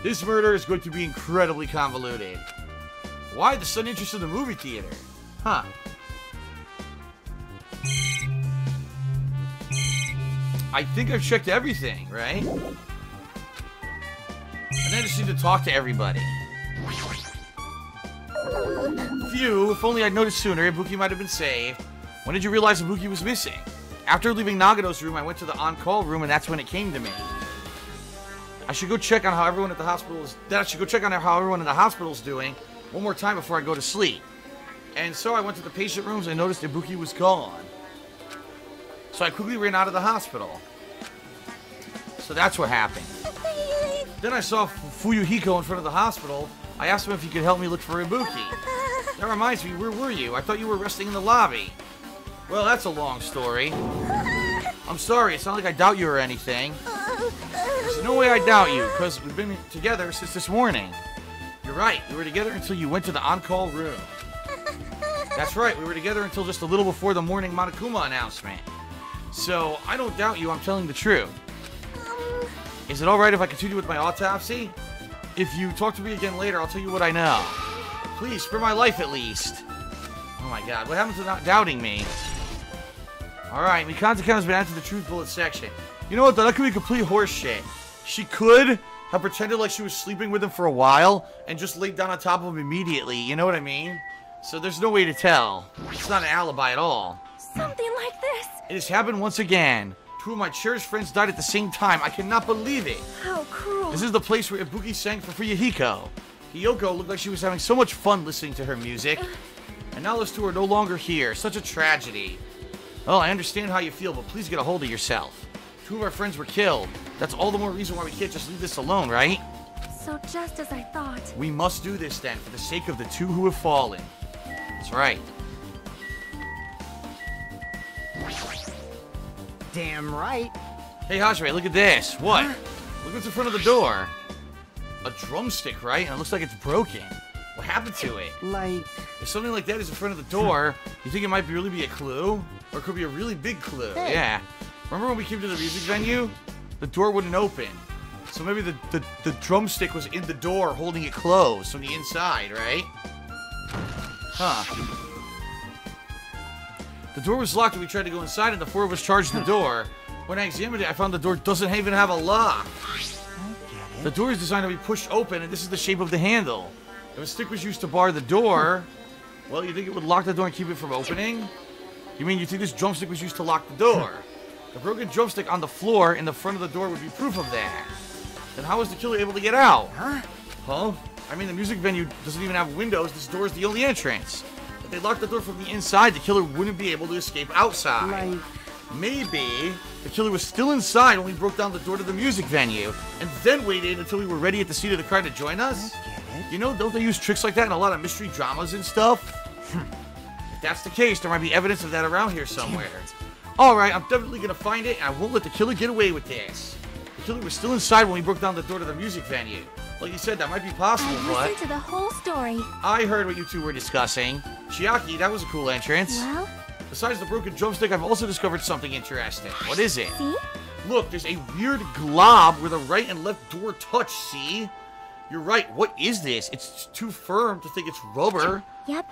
This murder is going to be incredibly convoluted. Why the sudden interest in the movie theater? Huh. I think I've checked everything, right? And I just need to talk to everybody. Phew, if only I'd noticed sooner, Ibuki might have been saved. When did you realize Ibuki was missing? After leaving Nagato's room, I went to the on-call room, and that's when it came to me. I should go check on how everyone at the hospital is. Then I should go check on how everyone in the hospital is doing one more time before I go to sleep. And so I went to the patient rooms and noticed Ibuki was gone. So I quickly ran out of the hospital. So that's what happened. Then I saw Fuyuhiko in front of the hospital. I asked him if he could help me look for Ibuki. That reminds me, where were you? I thought you were resting in the lobby. Well, that's a long story. I'm sorry, it's not like I doubt you or anything. There's no way I doubt you, because we've been together since this morning. You're right, we were together until you went to the on-call room. That's right, we were together until just a little before the morning Monokuma announcement. So, I don't doubt you, I'm telling the truth. Is it alright if I continue with my autopsy? If you talk to me again later, I'll tell you what I know. Please, for my life at least. Oh my god, what happened to not doubting me? Alright, Mikan's account has been added to the truth bullet section. You know what, though? That could be complete horseshit. She could have pretended like she was sleeping with him for a while and just laid down on top of him immediately, you know what I mean? So there's no way to tell. It's not an alibi at all. Something like this. It has happened once again. Two of my cherished friends died at the same time. I cannot believe it. How cruel. This is the place where Ibuki sang for Fuyuhiko. Hiyoko looked like she was having so much fun listening to her music. And now those two are no longer here. Such a tragedy. Well, I understand how you feel, but please get a hold of yourself. Two of our friends were killed. That's all the more reason why we can't just leave this alone, right? So just as I thought. We must do this then, for the sake of the two who have fallen. That's right. Damn right. Hey, Hajime, look at this. What? Look what's in front of the door. A drumstick, right? And it looks like it's broken. What happened to it? Like... If something like that is in front of the door, you think it might really be a clue? Or it could be a really big clue. Hey. Yeah. Remember when we came to the music venue? The door wouldn't open. So maybe the drumstick was in the door holding it closed from the inside, right? Huh. The door was locked when we tried to go inside and the four of us charged the door. When I examined it, I found the door doesn't even have a lock. The door is designed to be pushed open and this is the shape of the handle. If a stick was used to bar the door, well, you think it would lock the door and keep it from opening? You mean you think this drumstick was used to lock the door? The broken drumstick on the floor in the front of the door would be proof of that. Then how was the killer able to get out? Huh? I mean, the music venue doesn't even have windows. This door is the only entrance. If they locked the door from the inside, the killer wouldn't be able to escape outside. Like... Maybe the killer was still inside when we broke down the door to the music venue and then waited until we were ready at the seat of the car to join us. You know, don't they use tricks like that in a lot of mystery dramas and stuff? If that's the case, there might be evidence of that around here somewhere. Alright, I'm definitely gonna find it, and I won't let the killer get away with this. The killer was still inside when we broke down the door to the music venue. Like you said, that might be possible, I but... listened to the whole story. I heard what you two were discussing. Chiaki, that was a cool entrance. Well? Besides the broken drumstick, I've also discovered something interesting. What is it? See? Look, there's a weird glob where the right and left door touch, see? You're right, what is this? It's too firm to think it's rubber. Yep.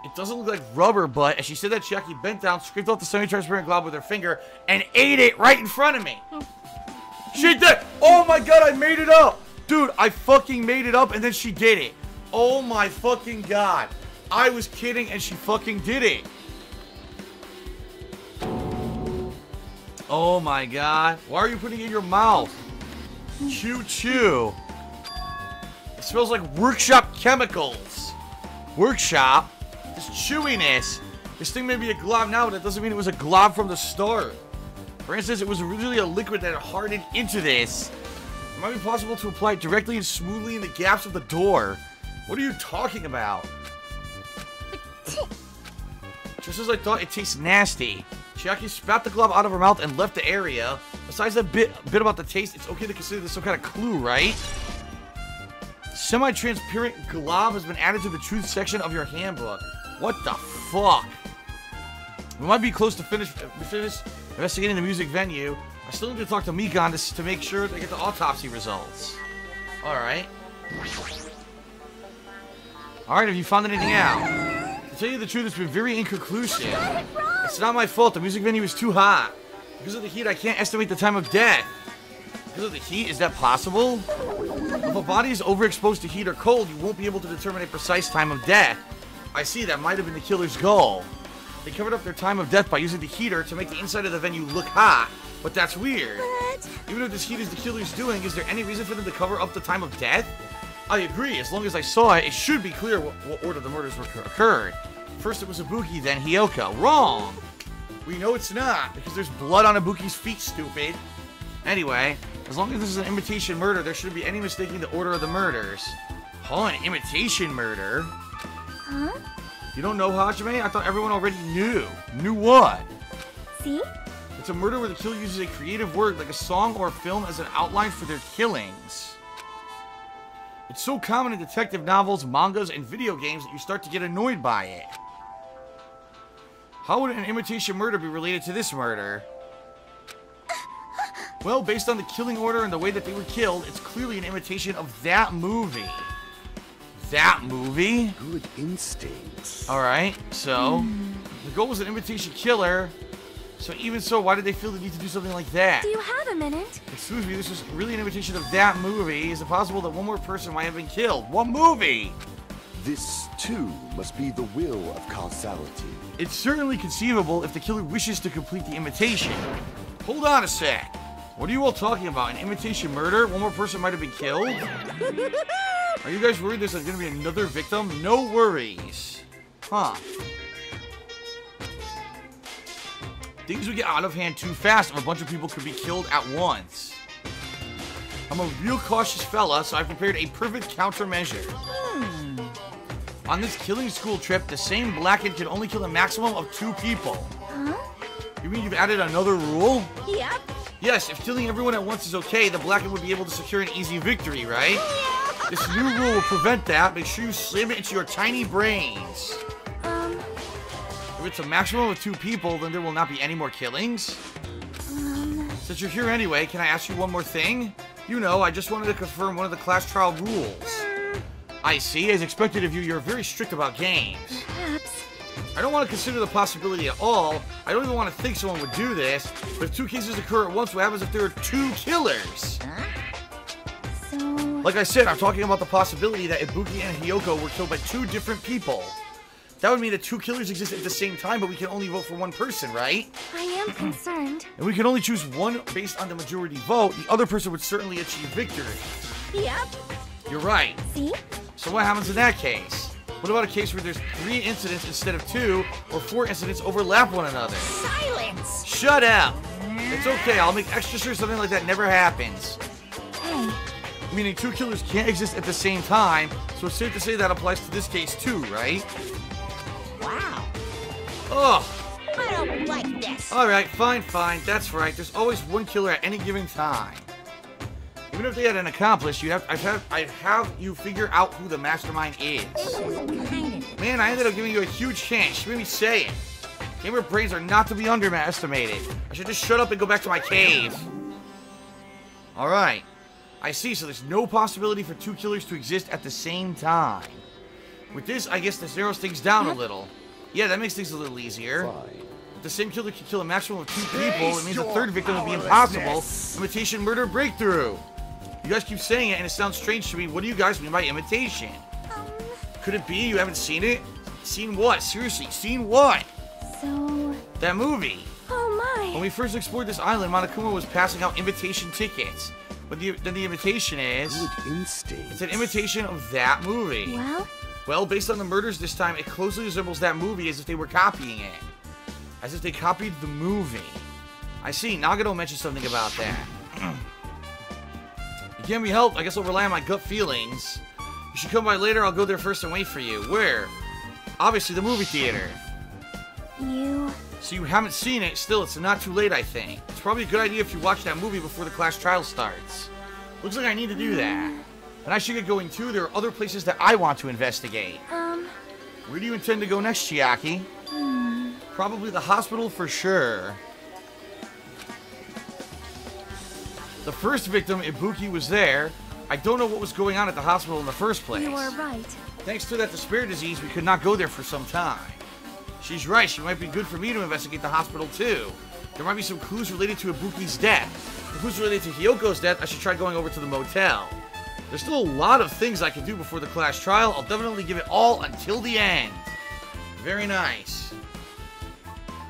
It doesn't look like rubber, but as she said that, Chiaki bent down, scraped off the semi-transparent glob with her finger, and ate it right in front of me. She did! Oh my god, I made it up! Dude, I fucking made it up, and then she did it. Oh my fucking god. I was kidding, and she fucking did it. Oh my god. Why are you putting it in your mouth? Chew, chew. It smells like workshop chemicals. Workshop? This chewiness. This thing may be a glob now, but it doesn't mean it was a glob from the start. For instance, it was originally a liquid that hardened into this. It might be possible to apply it directly and smoothly in the gaps of the door. What are you talking about? Just as I thought, it tastes nasty. Chiaki spat the glob out of her mouth and left the area. Besides that bit about the taste, it's okay to consider this some kind of clue, right? Semi-transparent glob has been added to the truth section of your handbook. What the fuck? We might be close to finish investigating the music venue. I still need to talk to Mikan to make sure they get the autopsy results. Alright. Alright, have you found anything out? To tell you the truth, it's been very inconclusive. It's not my fault, the music venue is too hot. Because of the heat, I can't estimate the time of death. Because of the heat, is that possible? If a body is overexposed to heat or cold, you won't be able to determine a precise time of death. I see, that might have been the killer's goal. They covered up their time of death by using the heater to make the inside of the venue look hot. But that's weird. What? Even if this heat is the killer's doing, is there any reason for them to cover up the time of death? I agree, as long as I saw it, it should be clear what order the murders occurred. First it was Ibuki, then Hiyoko. Wrong! We know it's not, because there's blood on Ibuki's feet, stupid. Anyway, as long as this is an imitation murder, there shouldn't be any mistaking the order of the murders. Oh, an imitation murder? Huh? You don't know, Hajime? I thought everyone already knew. Knew what? See? It's a murder where the killer uses a creative word, like a song or a film, as an outline for their killings. It's so common in detective novels, mangas, and video games that you start to get annoyed by it. How would an imitation murder be related to this murder? Well, based on the killing order and the way that they were killed, it's clearly an imitation of that movie. That movie? Good instincts. Alright, so the goal was an imitation killer. So even so, why did they feel the need to do something like that? Do you have a minute? Excuse me, this was really an imitation of that movie. Is it possible that one more person might have been killed? What movie? This, too, must be the will of causality. It's certainly conceivable if the killer wishes to complete the imitation. Hold on a sec. What are you all talking about? An imitation murder? One more person might have been killed? Are you guys worried there's going to be another victim? No worries. Huh. Things would get out of hand too fast if a bunch of people could be killed at once. I'm a real cautious fella, so I've prepared a perfect countermeasure. On this killing school trip, the same blackhead can only kill a maximum of 2 people. Huh? You mean you've added another rule? Yep. Yes, if killing everyone at once is okay, the blackhead would be able to secure an easy victory, right? Yeah. This new rule will prevent that. Make sure you slam it into your tiny brains. If it's a maximum of 2 people, then there will not be any more killings. Since you're here anyway, can I ask you one more thing? You know, I just wanted to confirm one of the class trial rules. I see. As expected of you, you're very strict about games. Perhaps. I don't want to consider the possibility at all. I don't even want to think someone would do this. But if 2 cases occur at once, what happens if there are 2 killers? So... Like I said, I'm talking about the possibility that Ibuki and Hiyoko were killed by 2 different people. That would mean that 2 killers exist at the same time, but we can only vote for 1 person, right? I am concerned. And we can only choose 1 based on the majority vote. The other person would certainly achieve victory. Yep. You're right. See? So what happens in that case? What about a case where there's 3 incidents instead of 2, or 4 incidents overlap one another? Silence! Shut up! It's okay, I'll make extra sure something like that never happens. Hey. Meaning 2 killers can't exist at the same time, so it's safe to say that applies to this case too, right? Wow. Ugh. I don't like this. Alright, fine. That's right. There's always 1 killer at any given time. Even if they had an accomplice, I'd have you figure out who the mastermind is. Man, I ended up giving you a huge chance. You made me say it. Gamer brains are not to be underestimated. I should just shut up and go back to my cave. Alright. I see, so there's no possibility for 2 killers to exist at the same time. With this, I guess this narrows things down a little. Yeah, that makes things a little easier. Fine. If the same killer can kill a maximum of 2 people, it means the 3rd victim will be impossible. Imitation murder breakthrough. You guys keep saying it, and it sounds strange to me. What do you guys mean by imitation? Could it be you haven't seen it? Seen what? Seriously, seen what? So... That movie. Oh my. When we first explored this island, Monokuma was passing out invitation tickets. But then the invitation is... Good instinct. It's an imitation of that movie. Well, based on the murders this time, it closely resembles that movie as if they were copying it. As if they copied the movie. I see, Nagano mentioned something about that. You can't be helped, I guess I'll rely on my gut feelings. You should come by later, I'll go there first and wait for you. Where? Obviously the movie theater. So you haven't seen it, still it's not too late I think. It's probably a good idea if you watch that movie before the class trial starts. Looks like I need to do that. And I should get going too, there are other places that I want to investigate. Where do you intend to go next, Chiaki? Probably the hospital for sure. The first victim, Ibuki, was there. I don't know what was going on at the hospital in the first place. You are right. Thanks to that despair disease, we could not go there for some time. She's right, she might be good for me to investigate the hospital too. There might be some clues related to Ibuki's death. The clues related to Hyoko's death, I should try going over to the motel. There's still a lot of things I can do before the class trial. I'll definitely give it all until the end. Very nice.